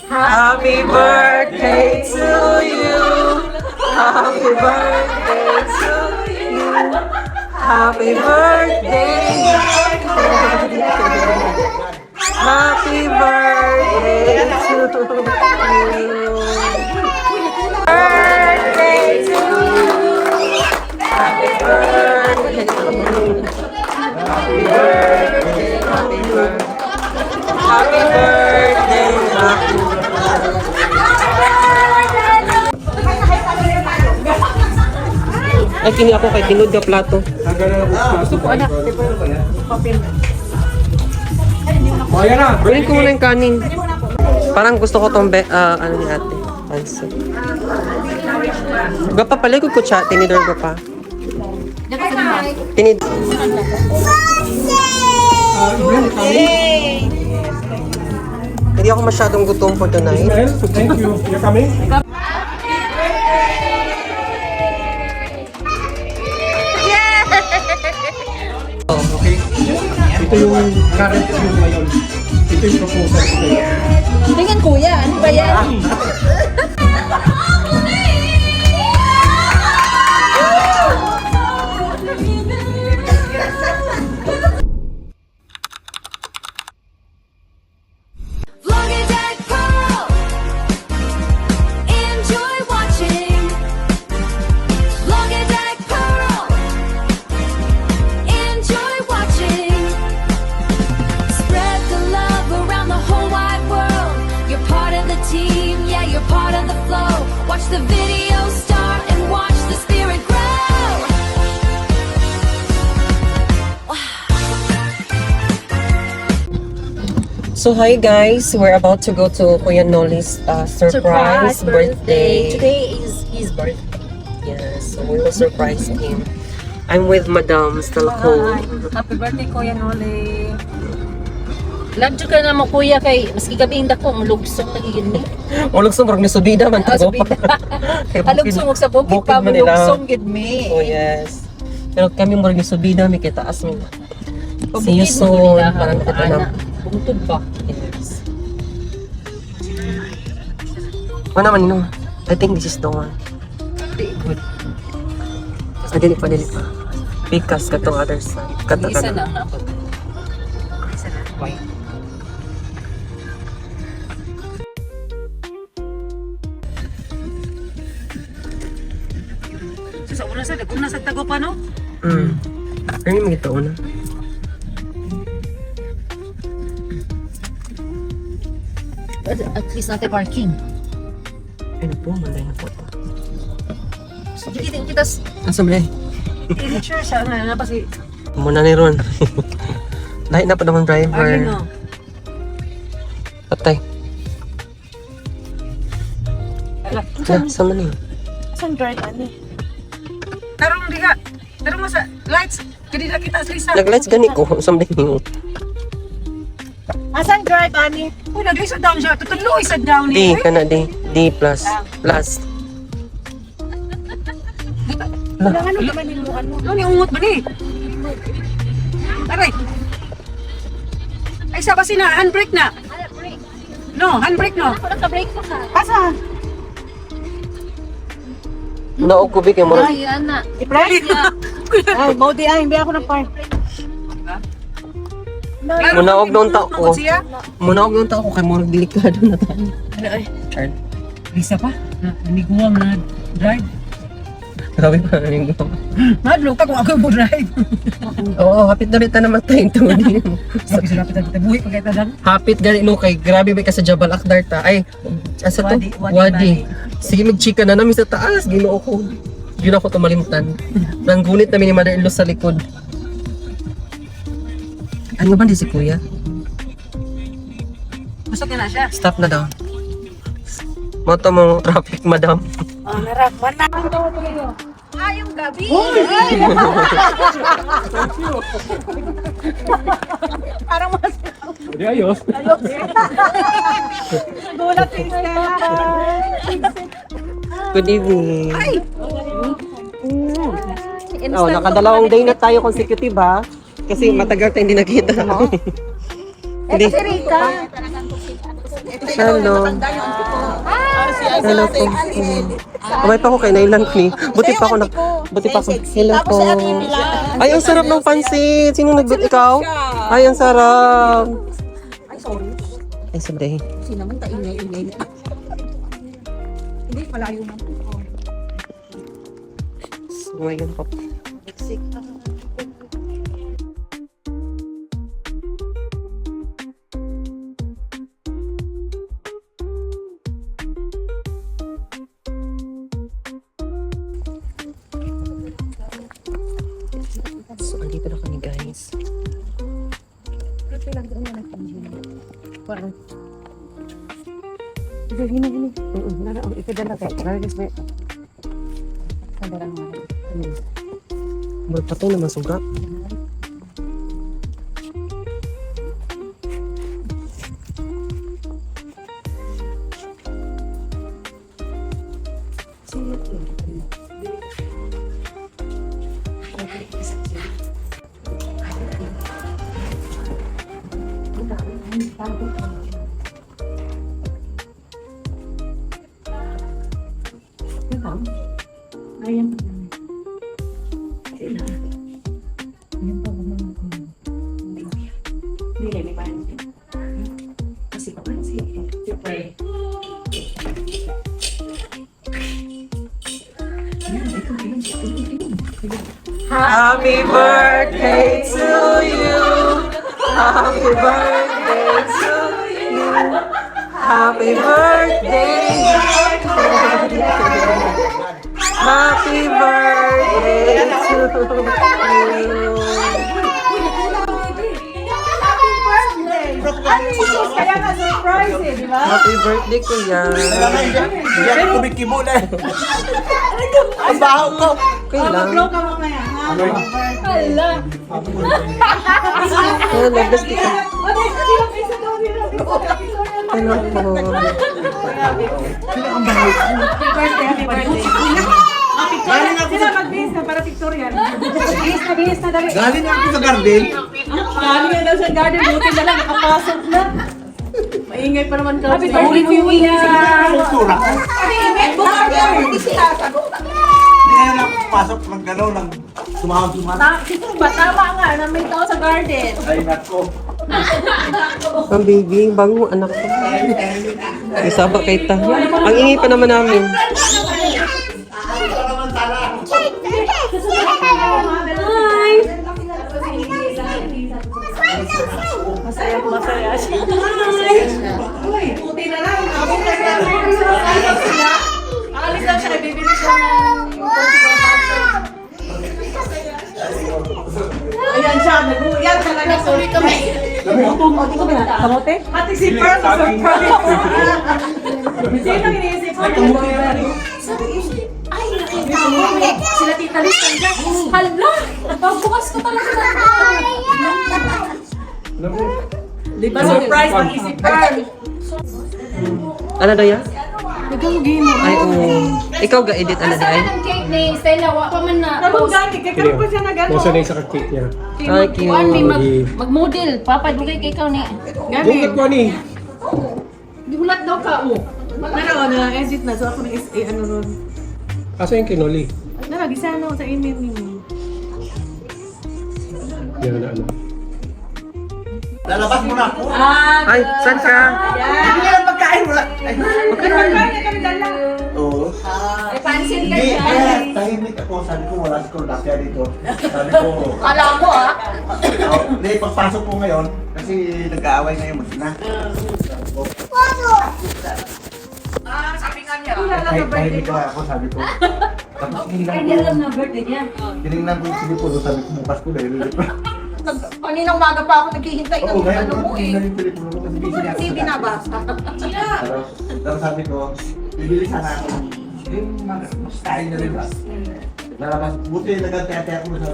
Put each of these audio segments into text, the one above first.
Happy birthday to you. Happy birthday to you. Happy birthday. Happy birthday to you. Birthday to you. Happy birthday. Happy birthday. Happy birthday. Happy birthday. Ay, kini ako kay tinod ka plato. Gusto ko anak. Papel. Oh, yan na. Bring ko muna yung kanin. Parang gusto ko tong ano ni ate. Pansit. Gapa pala ko siya. Tinidor ko pa. Tinid. Hindi ako masyadong gutom for tonight. Thank you. You're coming? Okay. Ito yung current view ngayon. Ito yung proposal ko. Tingnan kuya, ano ba yan? Watch the video start and watch the spirit grow. So hi guys, we're about to go to Kuya Noli's surprise birthday. Today is his birthday. Yes, so we will surprise him. I'm with Madam Stalco. Happy birthday, Kuya Noli. Lagyo ka na mo, kuya, kay maski gabi hindi ko lugsong nagiging ni. Ulog sa murag ni subida man to. Halugsong sa bukid pa mo lugsong gid me. Oh yes. Pero kami murag ni subida mi kita as mi. See you soon. Parang kita na. Bungtod pa. Yes. Ano naman ino? I think this is the one. Good. Dili pa. Pikas katong other side. Kata Isa ka. na napod. Isa na. Why? Sa una sa daguna sa tago pa no? Kaya may ito una. At least natin parking. Ay na po, malay na po ito. Kita Asa malay? picture siya na pa si Muna ni Ron. Lahat na pa naman driver. Arlene no. Patay. Saan man yun? Saan drive ani? Tarong diha. Tarong mo sa lights. Kadi na kita sa isa. Nag-lights gani ko. Saan man yun? Asan drive ani? Uy, nag-isa down siya. Tutuloy sa down D, kana D. D plus. Plus. Ano naman yung ano? Ano yung ungot ba ni? Aray! Ay, sa basi na, handbrake na. No, handbrake no. Ako naka-brake pa ka. Asa? Naog ko bigay mo. Ay, ana. I-press niya. Ay, body ay, hindi ako nag-park. Munaog noon tao ko. Munaog noon tao ko kay murag delikado na tayo. Ano ay? Chard. Lisa pa? Naniguang na drive. Grabe pa rin ko. Madlo ka kung ako mo drive. Oo, hapit na rin ta naman tayong tuloy. Sabi sa lapit na buhay pag ito lang. Hapit gani no kay grabe ba ka sa Jabal Akhdar ta. Ay, asa to? Wadi. Sige mag-chika na namin sa taas. Ginoo ko. Yun ako tumalimtan. Nanggunit namin ni mother-in-law sa likod. Ano ba di si kuya? Masok na siya. Stop na daw. Moto mo traffic, madam. Oh, narap. Manang daw kayo. Ayong gabi. Parang mas Di ayos. gulat siya. Good evening. Oh, nakadalawang day na tayo consecutive ha. Kasi matagal tayong hindi nakita. Hindi. Si Rika. Hello. Hello po. Kamay pa ako kay Nailan ni. Buti pa ako. Hello po. Ay, ang sarap ng pansit. Sino nagbat ikaw? Ay, ang sarap. Ay, sorry. Ay, sabi. Kasi naman ingay. Hindi, malayo na. Sumayon ko. So, andito na kami guys. Parang, sadarang nga. Magpatay naman suga. Ayan. Happy birthday to you. Happy birthday to you. Happy birthday. Happy birthday to you. Kaya nga surprise eh, di ba? Happy birthday, kuya. Diyan ako kumikibo na. Ang baho ko. Okay lang. ka mamaya, ha? Hala. Hello, best kita. Hello po. Happy birthday. Sila mag-bihis na para pictorial. Bihis na dali. Galing ako sa garden. Galing na daw sa garden, buti na lang, nakapasok na. Maingay pa naman ka. Happy birthday to you, Iya. Kultura ko. Hindi sinasagot. Hindi kayo lang pasok ng gano'n, ng sumahod-sumahod. Sino ba? Tama nga, na may tao sa garden. Ay, nako. Ang baby, bago anak ko. Isaba kay ta. Ang ingay pa naman namin. Hi! Masaya siya. Hi! Puti na lang. Alis lang siya, bibili siya ng ayan siya, yan talaga. Sorry kami. Kamote? Ate si Pearl, surprise. Sino iniisip ko? Ay, nakita mo. Sila Tita Liz nandiyan. Hala! Pagbukas ko talaga na. Di ba surprise pag isip Pearl? Ano daw yan? Nagkamugin mo. Ay, oo. Ikaw ga-edit, ano daw? Ang cake ni Stella, wa pa man na post. Kaya pa siya nag-ano. Masa na yung sa cake niya. Ay, cute. Kuan, may mag-model. Papadugay kay ikaw ni. Bukit ko ni. Gihulat daw ka, oh. Pero na-edit na. So ako ano ron. Asa yung kinoli? Nalagisa na ako sa email niyo. Yan na ano. Lalabas mo na ako. Ay, saan ka? Hindi na lang pagkain mo lang. Oo. Ay, pansin ka Hindi, siya. kaya tahimik ako. Sabi ko wala si Kordapia dito. Sabi ko, Kala mo, ah. hindi, pagpasok ko ngayon, kasi nag-aaway ngayon mag-ina. Sabi nga niya. Tahimik ako, sabi ko. Tapos Hindi alam na birthday niya. tinignan ko yung sinipulo, sabi ko bukas ko dahil. Kaninang umaga pa ako naghihintay ng Oo, ngayon ano ko mo eh. tinignan yung sinipulo kasi busy na ako. Hindi binabasa. Tapos sabi ko, bibili sana ako ng yung mga style na rin ba? Lalabas, buti nagantete ako sa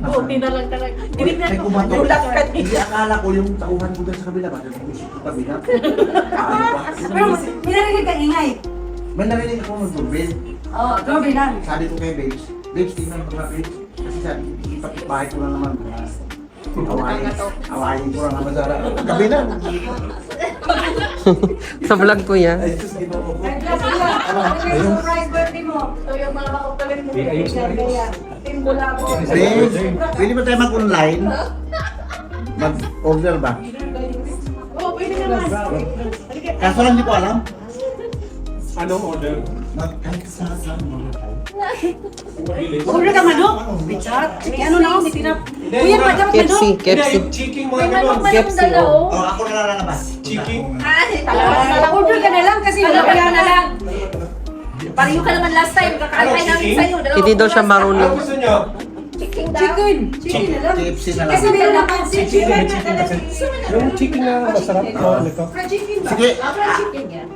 Buti na lang talaga. Hindi na May ako. kumato. Gulat ka Hindi akala ko yung tauhan ko dyan sa kabila. Bakit yung isip ko kabila? Pero may narinig ka ingay. May narinig ako ng doorbell. Oo, doorbell lang. Sabi ko kay Babes, Babes, tingnan mo nga Babes. Kasi sabi, ipatbahay ko lang naman. Awayin ko lang naman sa kabila. Sa vlog ko yan. Ay, sus, ginoo ko. Surprise birthday mo. Ito yung mga makukulit mo. Timbula ko. Pwede ba tayo mag-online? Mag-order ba? Oo, pwede naman. Kaso lang hindi ko alam. Anong order? Order ka manok? Richard? Sige, ano na ako? May tinap. Kuya, madam, KFC, manok? KFC. Yung chicken mga ganun. KFC, oh. Oh, ako na lang ba? Chicken? Order ka na lang kasi wala kaya na lang. Pareho ka naman last time, kakakantay namin sa'yo. Hindi daw siya Ano marunong. gusto nyo? Chicken daw. Chicken. Chicken na lang. KFC na lang. Kasi meron na pansit. Chicken kasi. Yung chicken na masarap ko. Nito. Chicken ba? Sige, Chicken yan.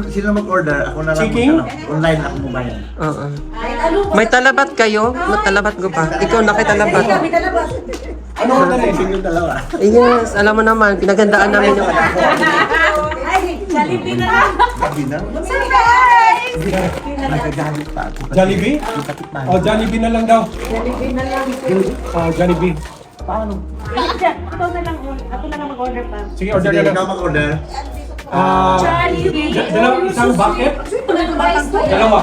sino mag-order? Ako na lang. Chicken? Online ako mabayan. Oo. Ay, ano? May talabat kayo? Natalabat ko pa. Ikaw nakitalabat. Ay, kami talabas. Ano order eh? Yung dalawa. Yes, alam mo naman, pinagandaan namin yung... Ay, Jollibee na lang. Sabi na. Surprise! Nagagalit pa ako. Jollibee? Yung kapitbahay. Oh, Jollibee na lang daw. Jollibee na lang. Oh, Jollibee. Ito na lang. Ako na lang mag-order pa. Sige, order Sige, na lang. ikaw mag-order. Jollibee. Dalawang isang bucket? Walang rice to. Dalawa.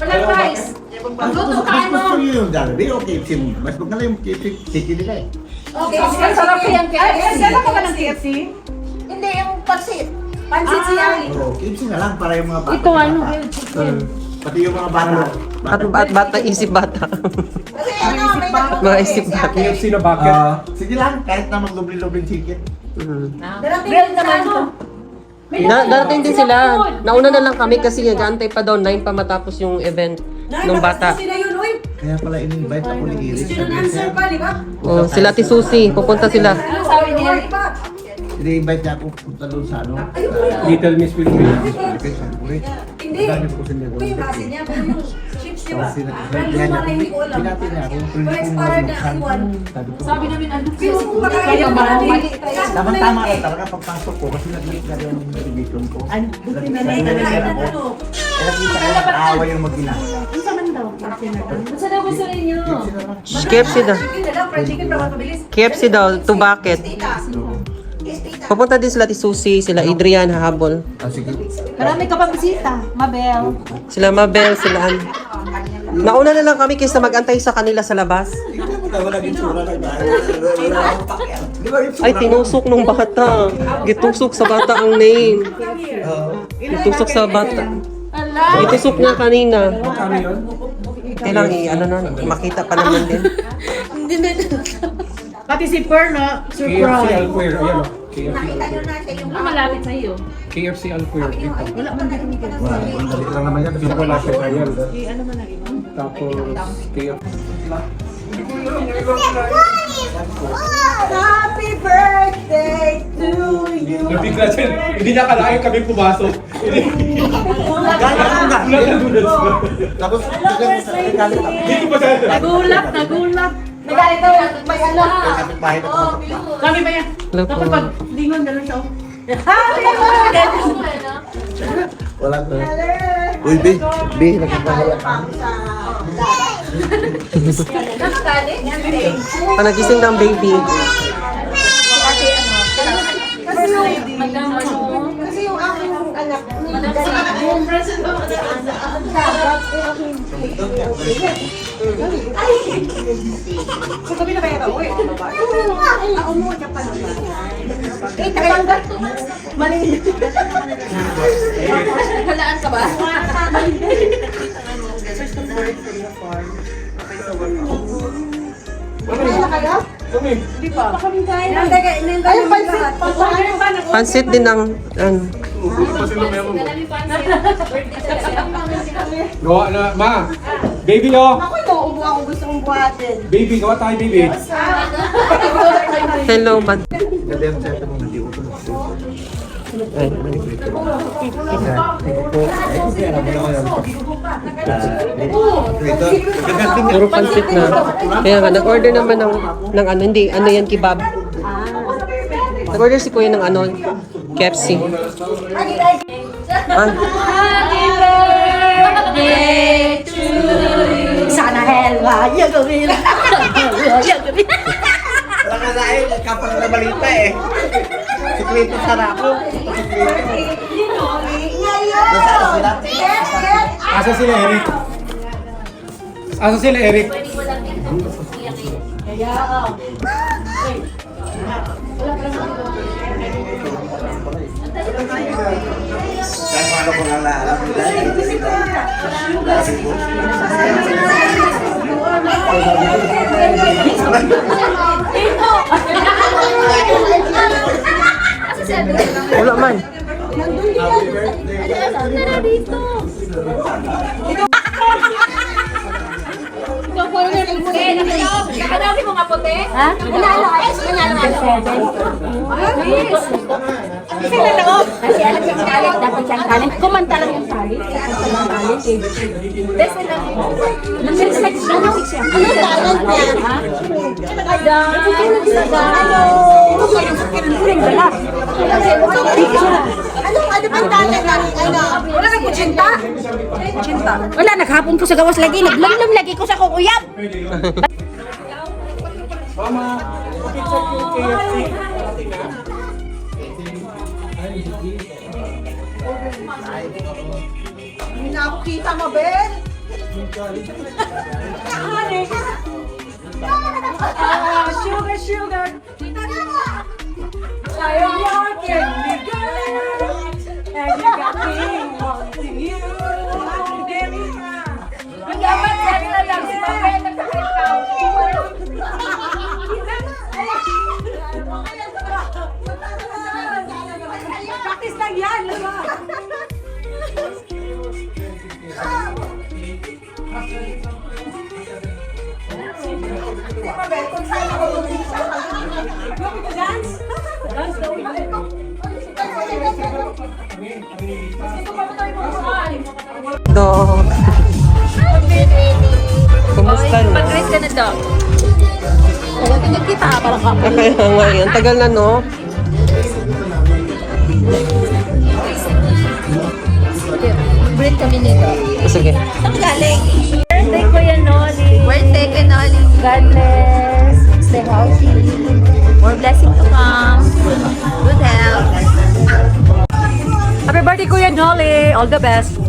Walang rice. Luto ka Mas ano? gusto niyo yung Jollibee o KFC mo? Mas maganda yung KFC chicken nila eh. Okay, ang sarap yung KFC. Ay, ka ba ng KFC? Hindi, yung pansit. Pansit siya. Oo, KFC na lang para yung mga bata. Ito ano? Pati yung mga bata. At bata, isip bata. Kasi ano, may Mga isip bata. KFC na bucket. Sige lang, kahit na mag-doble-doble chicken. Grilled naman ito. Darating din sila. Nauna na lang kami kasi nag-aantay pa daw 9 pa matapos yung event nung bata. Sila yun, uy. Kaya pala in-invite ako ni Iris. Student answer pa, di ba? Oh, sila Ate Susie, pupunta sila. Ano sabi niya? Di ba? I-invite niya ako punta doon sa ano. Little Miss Philippines. Hindi. Uy, yung kasi niya, pero yung chips, di ba? Tapos Random na rin, hindi ko alam. Binati niya ako. Pero expired na iwan. Sabi namin ano? Pero kung makakaya ba namin? Tama-tama na talaga pagpasok ko kasi nag-meet na yung revision ko. Nakita ko. Kaya nakita ko nag-aaway yung mag-ina. Gusto daw gusto rin nyo. KFC daw. Chicken na lang, fried chicken para mabilis. KFC daw, 2 bucket. Pupunta din sila Ate Susie, sila Adrian hahabol. Sige. Marami ka pang bisita, Mabel. Sila Mabel, sila Ann. Nauna na lang kami kaysa mag-antay sa kanila sa labas. Ay, tinusok nung bata. Gitusok sa bata ang name. Gitusok sa bata. Gitusok niya kanina. Ano yun? Kailangan ano na, makita pa naman din. Pati si Per na, KFC Alquer. Ayan o. KFC Malapit sa iyo. KFC Alquer. Dito. Dali lang naman yan. Dito wala siya tayo. Tapos KFC. Happy birthday to you! Nabigla siya. Hindi niya kalain kami pumasok. Tapos, galit ako. Hindi pa siya. Nagulat. Nagalit daw. May ano. Kapit-bahay na ako. Kami ba yan? Hello po. Nakapag lingon na lang siya. Happy birthday! Wala to. Uy, B, nagkabahay ako. Panagising ng baby. Kasi yung aking anak, so sabi na kaya uy, ano ba? Ako mo, siya pa naman. Eh, takanggat to. Mali. Halaan ka ba? Kaya kayo? Kami. Ay, pansit. Pansit din ang ano. Gawa na. Ma. Baby oh. Ako ito, ubo ako gusto kong buhatin. Baby. Gawa tayo baby. Hello, bad. Gabi ang sete mo, hindi ko ito. Ay, puro pansit na. Kaya nga, nag-order naman ng ano, hindi, ano yan, kebab. Nag-order si Kuya ng ano, KFC. Ah, Birthday to you. Sana helwa, yung gawin. Wala ka na kapag na balita eh. Sikreto sana ako. Nasaan sila? Asa sila, Eric? Asa sila, Eric? Dahil kung ano ko lang alam nila. Wala man. Nakadawin mo nga puti? Ha? Kasi nanood. Kasi alam yung talent, dapat siyang talent. Kumanta lang yung talent. Kumanta lang yung talent eh. Best na lang. Nag-sex siya. Anong talent niya? Ada. Ano? Kuring bala. Ano ba talent natin? Wala kang kutsinta? Kutsinta. Wala, naghapon ko sa gawas lagi. Naglamlam lagi ko sa kukuyap. Mama, picture ko KFC. Hindi na ako kita, Mabel. Sugar, sugar. I am your candy girl. And you got me wanting you. Dapat sa'yo na lang. Si Mabel, nagsakrikaw. Practice lang yan, diba? Mabel, kung saan ako mag-isa, dance? Dance daw yun. Dog. Kumusta na? Pag-rate ka na to. Nagkita ka parang ka. Kaya nga eh. Ang tagal na, no? Break kami nito. Sige. Saan galing? Birthday ko yan, Noli. Birthday ko, Noli. God bless. Stay healthy. More blessing to come. Good health. Happy birthday, Kuya Nolly. All the best.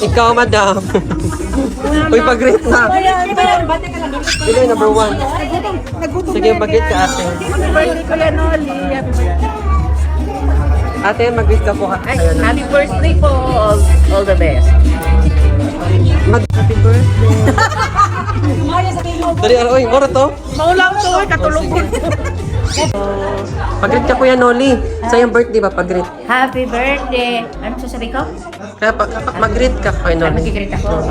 Ikaw, madam. Uy, pag-rate na. Sige, number 1. Sige, pag-rate ka, ate. Happy birthday, Kuya Nolly. Happy birthday. Ate, mag-rate ka po. Ayan na. Happy birthday po. All the best. Happy birthday. Dali, oy, moro to. Maulang to, katulungan. Pag-rate ka, Kuya Noli. Sa iyong birthday ba, pag-rate? Happy birthday. Ano sasabi ko? Kaya mag-rate ka, Kuya Noli. Magkikrit ako.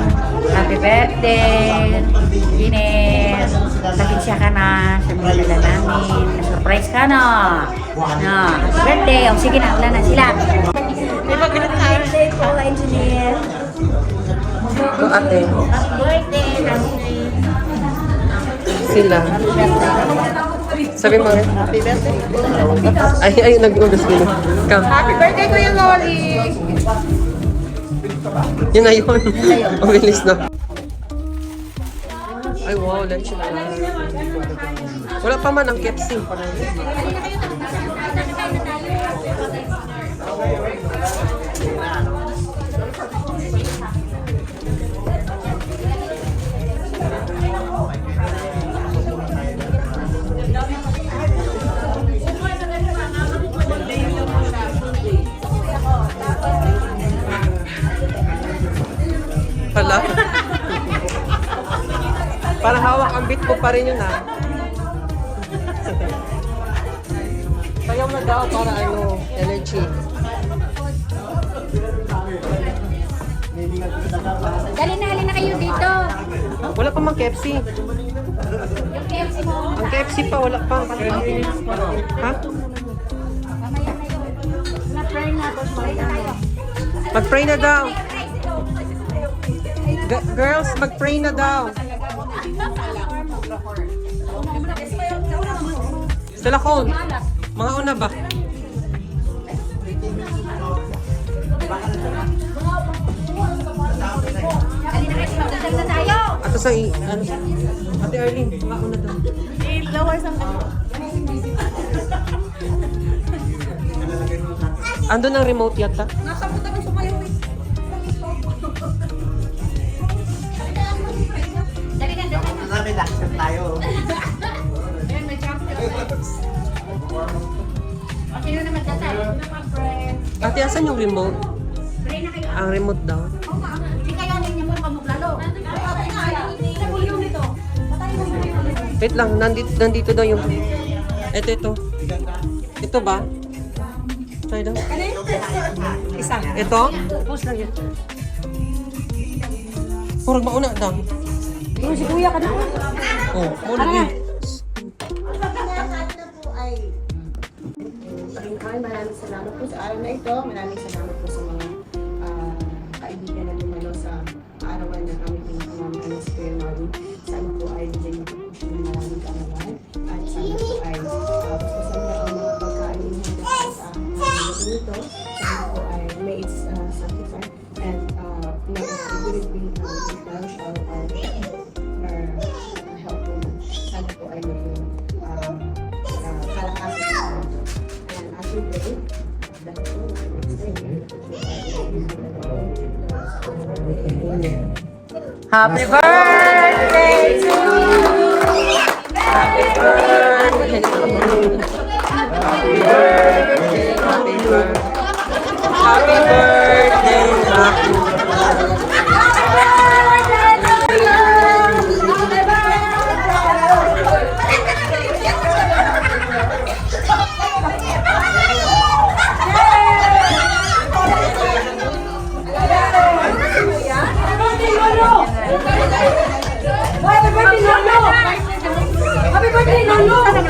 Happy birthday. Ines. Takinsya ka na sa mga dala namin. Na-surprise ka na. Happy birthday. O sige na, wala na sila. Happy birthday, Paula Engineer. Ito, ate. Happy birthday, Nancy. Sila. Sabi mo rin. Happy birthday. Ay, nag-ugas din. Come. Happy birthday, Kuya Nolly. Yun na yun. Ang bilis na. Ay, wow. Lunch na lang. Wala pa man ang KFC. Hala. Parang hawak ang beat ko pa rin yun, ha? Sayaw na daw para ano, energy. Dali na kayo dito. Wala pa mang KFC. Yung KFC mo. Ang KFC pa, wala pa. Ha? Mamaya na yun. Na-pray na. Pray na tayo. Mag-pray na daw. Girls, mag-pray na daw. Sila ko. Mga una ba? Dali na kayo. Magdadal na tayo. Ato sa ano? Ate Arlene, mga una daw. Lower sa Andun ang remote yata. Nasa puta mo sumayaw eh. Marami na tayo. Ayan, may champion. Sino naman tatay? Ate, asan yung remote? Pray na kayo. Ang remote daw. Hindi kayo ninyo mo pamuglalo. Patay na, sa bulyo nito. Patay mo sa bulyo nito. Wait lang, nandito daw yung... Ito. Ito ba? Try daw. Isa. Ito? Post lang yun. Purag mauna daw. Pero si kuya ka na. Oh, muna din. Maraming salamat po sa araw na ito. Maraming salamat po sa mga kaibigan na dumalo sa arawan na kami pinakamamahal ng Square Money. Sana po ay bigyan niyo po siya ng maraming kaalaman. At sana po ay pasasan na ang mga pagkain ng handa sa akin nito. Sana po ay may its sanctified and it will be nourish our health po. Sana po ay maging kalakasan sa atin. And as we pray, that Happy birthday to you. Happy birthday. Happy birthday. Happy birthday. Happy birthday. Happy Happy birthday, Lolo!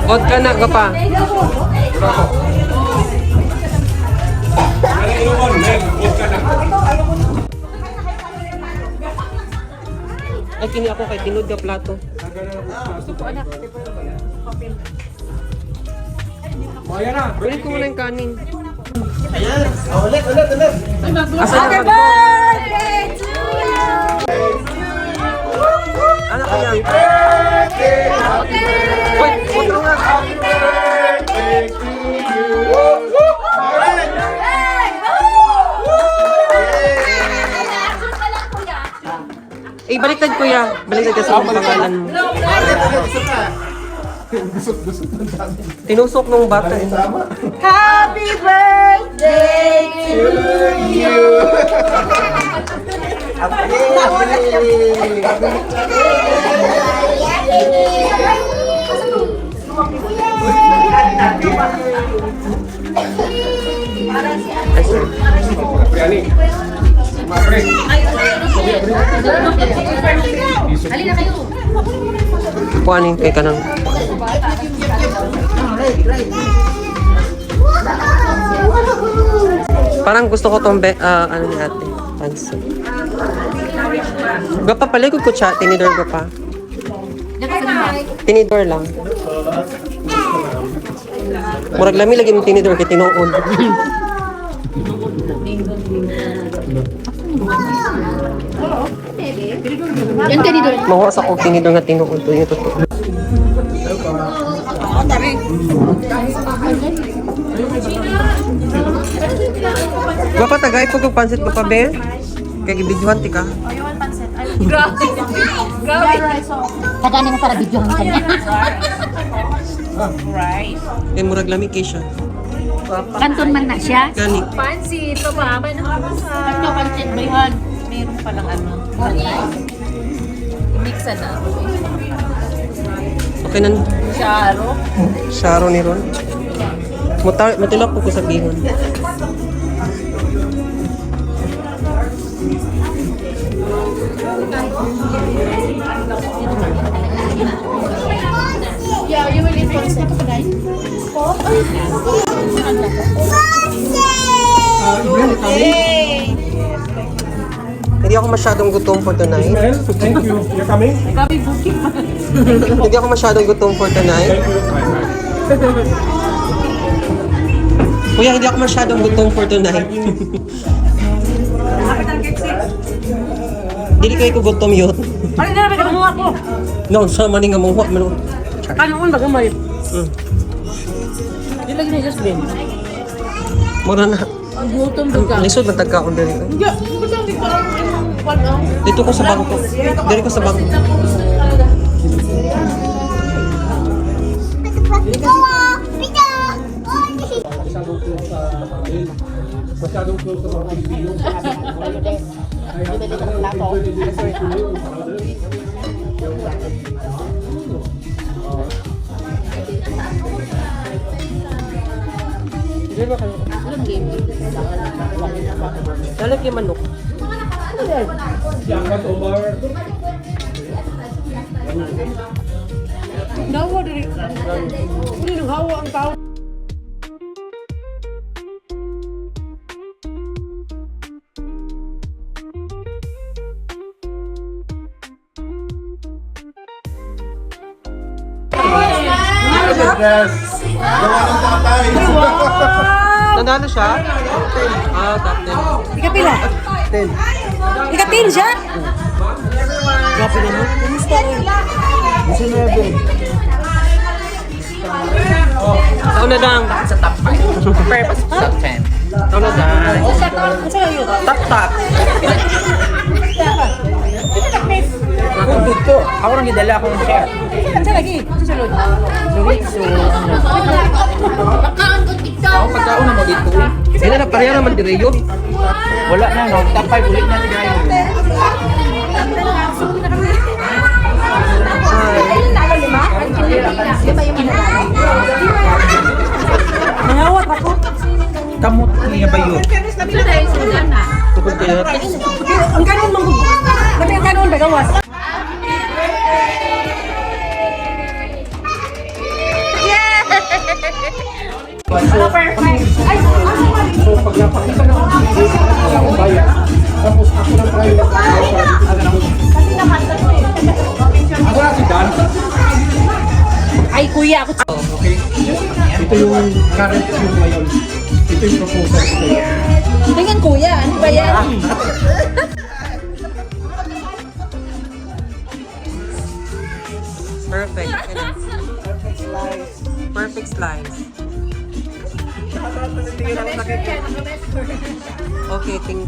Vodka na, ka pa. Ay, kini ako kay tinod ka plato. Ulit ko muna yung kanin. Ayan. Ulit. Asan Happy yung birthday to you! Ano kaya? Wait, huwag mo nga. Eh, baliktad kuya. Baliktad kasi yung pangalan mo. Tinusok nung bata. Happy birthday to you! Halina kayo. Kuhanin kay kanang. Parang gusto ko tong ano ni ate. Pansin. Gapa pala ko siya. Tinidor ko pa. Tinidor lang. Murag lami lagi mong tinidor kay tinuod. Yan tinidor. Mawa sa kong tinidor nga tinuod. Ito yung totoo. Gapa tagay po kong pansit ko pa be. Kaya gibidyohan ti ka. Kagani mo para videohan ka niya. Kaya murag lami kay siya. Kanton man na siya. Gani. Pansit, pababa na ako sa... Ano, pancit ba yun? Meron palang ano. Mixa na. Okay na. Charo. Sharo ni Ron. Matulak po ko sa bihon. Yeah, you will eat first. Hindi ako masyadong gutom for tonight. Thank you. You're coming? Hindi ako masyadong gutom for tonight. Kuya, hindi ako masyadong gutom for tonight. Dili kayo ko gutom yun. Ay, na ba mo ako? No, sa maning nga mong man. Ano un bagamay? Mm. Di lagi ni Jasmine. Mura na. Ang gutom daw ka. Lisod man tagkaon diri. Ya, butang dito ang kwaldo. Dito ko sa bangko. Diri ko sa bangko. Lalagyan manok. Nawa diri. Hindi nang hawa ang tao. Yes! Gawa ng tatay! Nanalo siya? Ah, captain. Ikapila? 10. Ikapil siya? Grabe naman. Taon na dang. Sa top 5. Purpose top 10. Taon na dang. Ano sa'yo yun? Top. Ako dito. Ako nang gidala akong share. Sa lagi? Sa sulod? Ako pagkauna mo dito. Sila na pareha naman dire yun. Wala na no. Top 5 ulit na tigay. Nangawat ako. Kamot niya ba yun? Tukod kayo. Ang kanon mong Labi ang kanon ba gawas? So, pag napakita na ako bayan, tapos ako ng private ako na si Dan. Ay kuya ako. Okay? Ito yung current yung ngayon. Ito yung proposal ko. Tingnan kuya, ano ba yan? Perfect. Perfect slice. Okay, ting.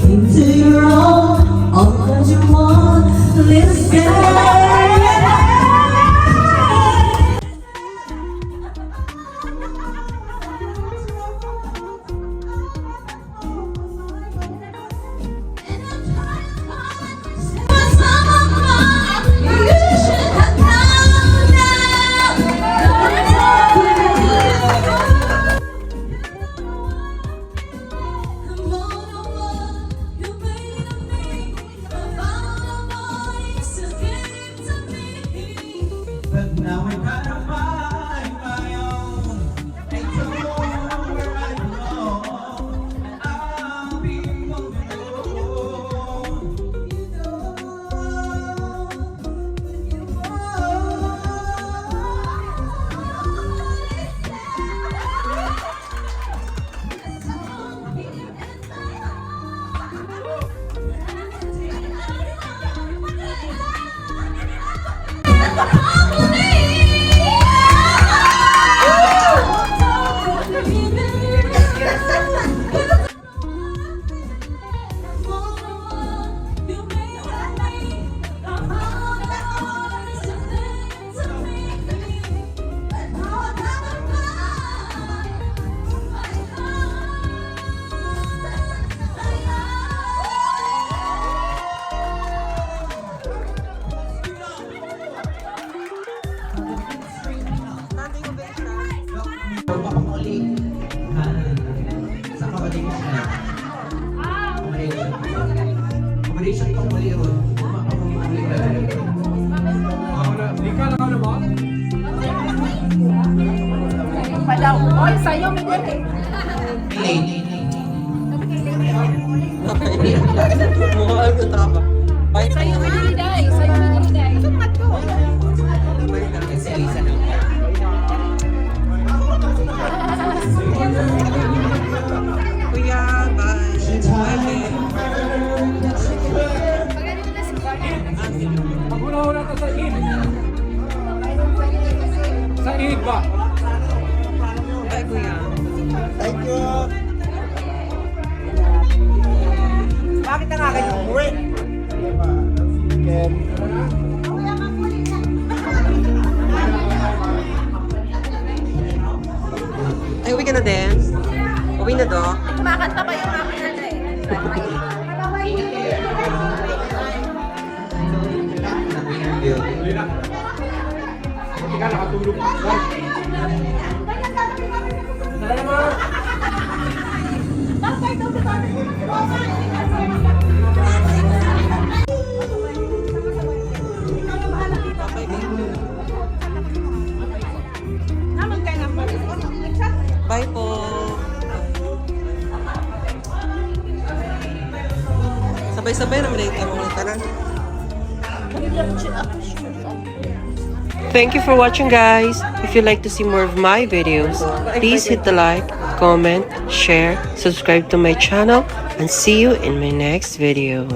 Into your own, all that you want, listen. Padaw. Oy, sa'yo, Miguel. Mukha ang tama. Bye po. Sa'yo, Miguel. Sa'yo, Miguel. Kuya, bye. Mag-una-una ka sa in. Sa in ba? Bye, kuya. Thank you. Bakit na nga kayo umuwi? Ay, uwi ka na din? Uwi na, Dok? Kumakanta pa yung aking ano eh. Hindi ka nakatulog. Tara naman. Bye po. Sabay-sabay naman na ito mga tanan. Thank you for watching, guys. If you'd like to see more of my videos, please hit the like, comment, share, subscribe to my channel, and see you in my next video.